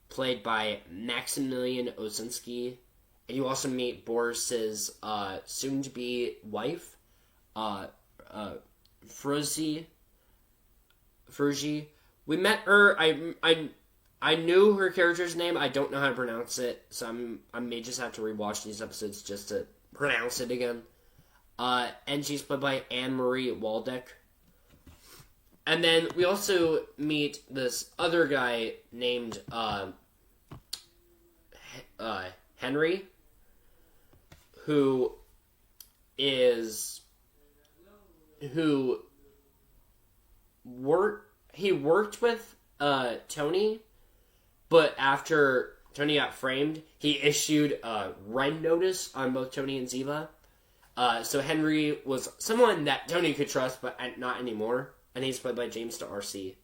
Speaker 1: played by Maximilian Osinski. And you also meet Boris's soon-to-be wife, Fruzi. We met her. I knew her character's name. I don't know how to pronounce it, so I may just have to rewatch these episodes just to pronounce it again. And she's played by Anne-Marie Waldeck. And then we also meet this other guy named Henry, who worked with Tony, but after Tony got framed, he issued a rent notice on both Tony and Ziva. So Henry was someone that Tony could trust, but not anymore. And he's played by James D'Arcy.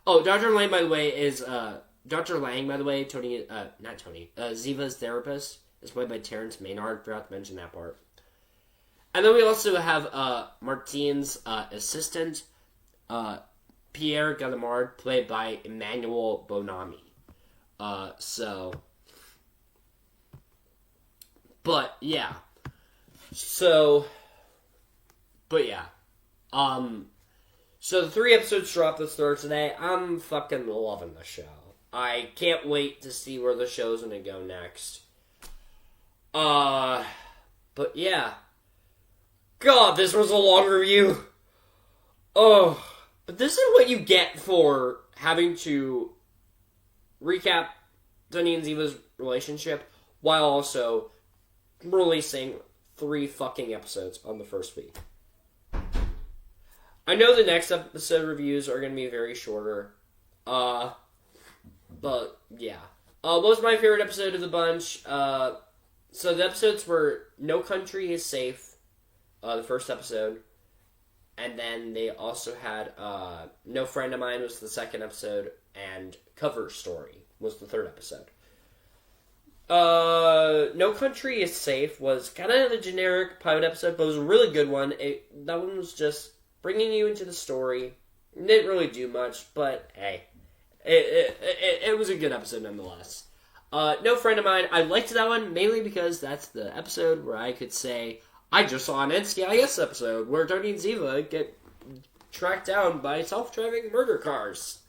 Speaker 1: Oh, Dr. Lang, by the way, is Tony, not Tony, Ziva's therapist is played by Terrence Maynard. Forgot to mention that part. And then we also have Martine's assistant, Pierre Gallimard, played by Emmanuel Bonami. So the 3 episodes dropped this Thursday. I'm fucking loving the show. I can't wait to see where the show's gonna go next. But yeah. God, this was a long review. Oh, but this is what you get for having to recap Tony and Ziva's relationship while also releasing 3 fucking episodes on the first week. I know the next episode reviews are going to be very shorter. But yeah. What was my favorite episode of the bunch? So the episodes were No Country is Safe, the first episode. And then they also had No Friend of Mine was the second episode, and Cover Story was the third episode. No Country is Safe was kind of a generic pilot episode, but it was a really good one. That one was just bringing you into the story. It didn't really do much, but hey, it was a good episode nonetheless. No Friend of Mine, I liked that one mainly because that's the episode where I could say, I just saw an NCIS episode where Tony and Ziva get tracked down by self-driving murder cars.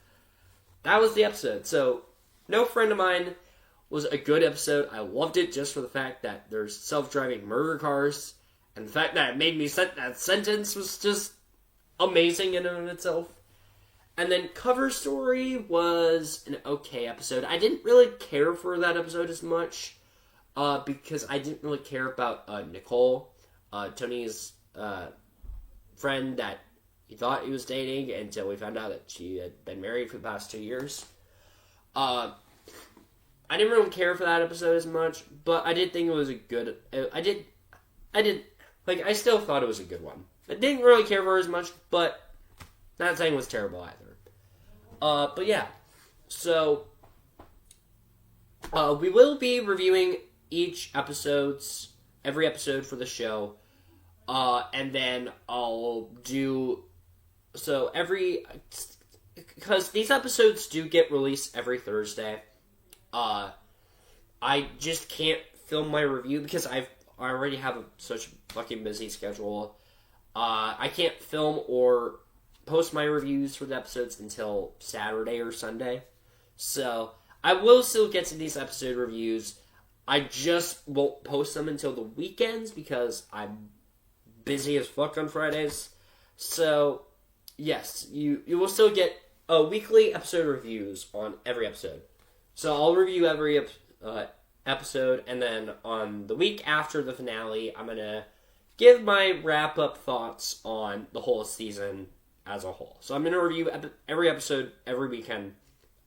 Speaker 1: That was the episode. So, No Friend of Mine was a good episode. I loved it just for the fact that there's self-driving murder cars, and the fact that it made me that sentence was just amazing in and of itself. And then Cover Story was an okay episode. I didn't really care for that episode as much, because I didn't really care about Nicole, Tony's friend that he thought he was dating until we found out that she had been married for the past 2 years. I didn't really care for that episode as much, but I did think it was a good... I still thought it was a good one. I didn't really care for it as much, but not saying it was terrible either. But yeah. So, we will be reviewing every episode for the show. And then I'll do... because these episodes do get released every Thursday. I just can't film my review because I already have such a fucking busy schedule. I can't film or post my reviews for the episodes until Saturday or Sunday. So, I will still get to these episode reviews. I just won't post them until the weekends because I'm busy as fuck on Fridays. So, yes, you will still get weekly episode reviews on every episode. So I'll review episode, and then on the week after the finale, I'm gonna give my wrap-up thoughts on the whole season as a whole. So I'm gonna review every episode every weekend,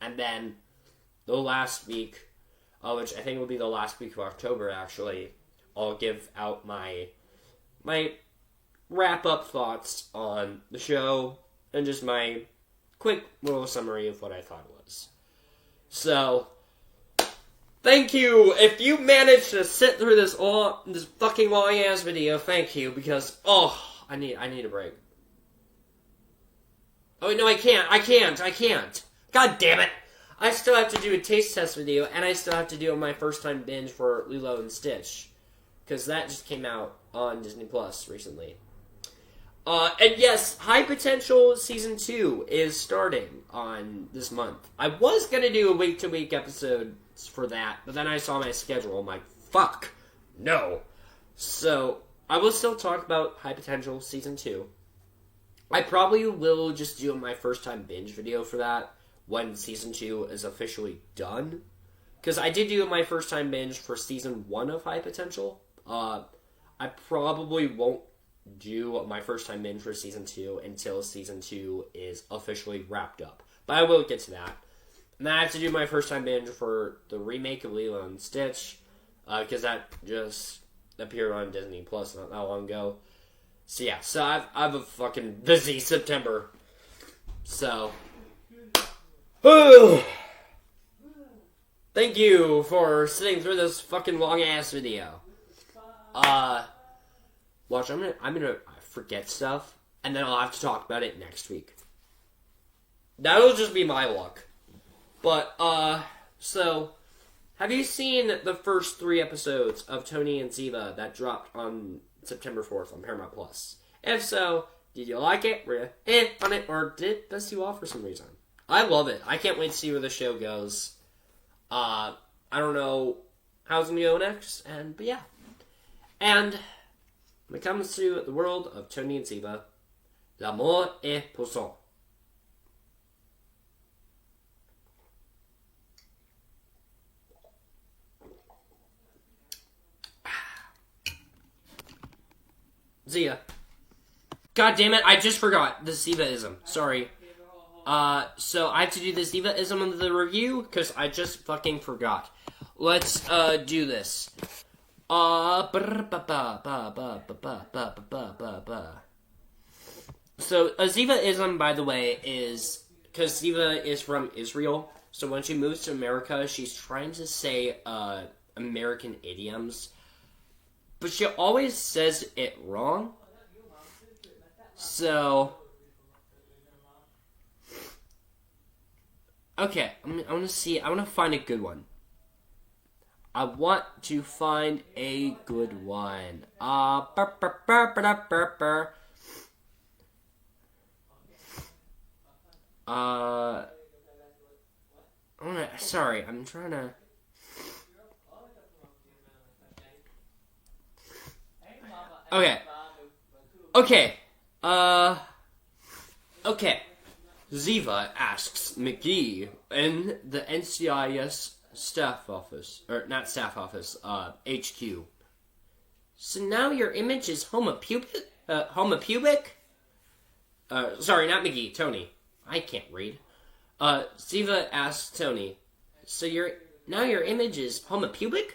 Speaker 1: and then the last week, which I think will be the last week of October, actually, I'll give out my wrap-up thoughts on the show, and just my quick little summary of what I thought it was. So, thank you! If you managed to sit through this fucking long-ass video, thank you, because, I need a break. Oh, no, I can't! God damn it! I still have to do a taste test video, and I still have to do my first time binge for Lilo and Stitch. Because that just came out on Disney Plus recently. And yes, High Potential Season 2 is starting on this month. I was going to do a week-to-week episode for that, but then I saw my schedule. I'm like, fuck, no. So, I will still talk about High Potential Season 2. I probably will just do my first time binge video for that when Season 2 is officially done. Because I did do my first time binge for Season 1 of High Potential. I probably won't do my first time binge for Season 2 until Season 2 is officially wrapped up. But I will get to that. And then I have to do my first time binge for the remake of Lilo and Stitch, because that just appeared on Disney Plus not that long ago. So yeah, so I've a fucking busy September. So, thank you for sitting through this fucking long ass video. Watch, I'm gonna forget stuff, and then I'll have to talk about it next week. That'll just be my luck. But, so, have you seen the first 3 episodes of Tony and Ziva that dropped on September 4th on Paramount Plus? If so, did you like it? Were you on it, or did it piss you off for some reason? I love it. I can't wait to see where the show goes. I don't know how it's gonna go next, but yeah. And when it comes to the world of Tony and Ziva, l'amour est puissant. Zia. God damn it, I just forgot the Ziva-ism. Sorry. So I have to do the Ziva-ism of the review, because I just fucking forgot. Let's, do this. So a Ziva-ism, by the way, is because Ziva is from Israel, so when she moves to America, she's trying to say American idioms, but she always says it wrong. So, okay, I want to find a good one. I want to find a good one. Sorry, I'm trying to. Okay. Okay. Ziva asks McGee in the NCIS staff office, or not staff office, HQ. So now your image is homopubic? Sorry, not McGee, Tony. I can't read. Ziva asks Tony, so now your image is homopubic?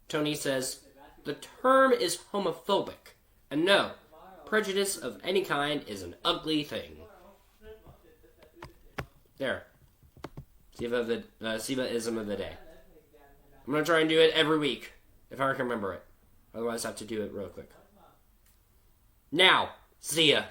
Speaker 1: Tony says, the term is homophobic, and no, prejudice of any kind is an ugly thing. There. Ziva-ism of the day. I'm gonna try and do it every week, if I can remember it. Otherwise I have to do it real quick. Now, see ya.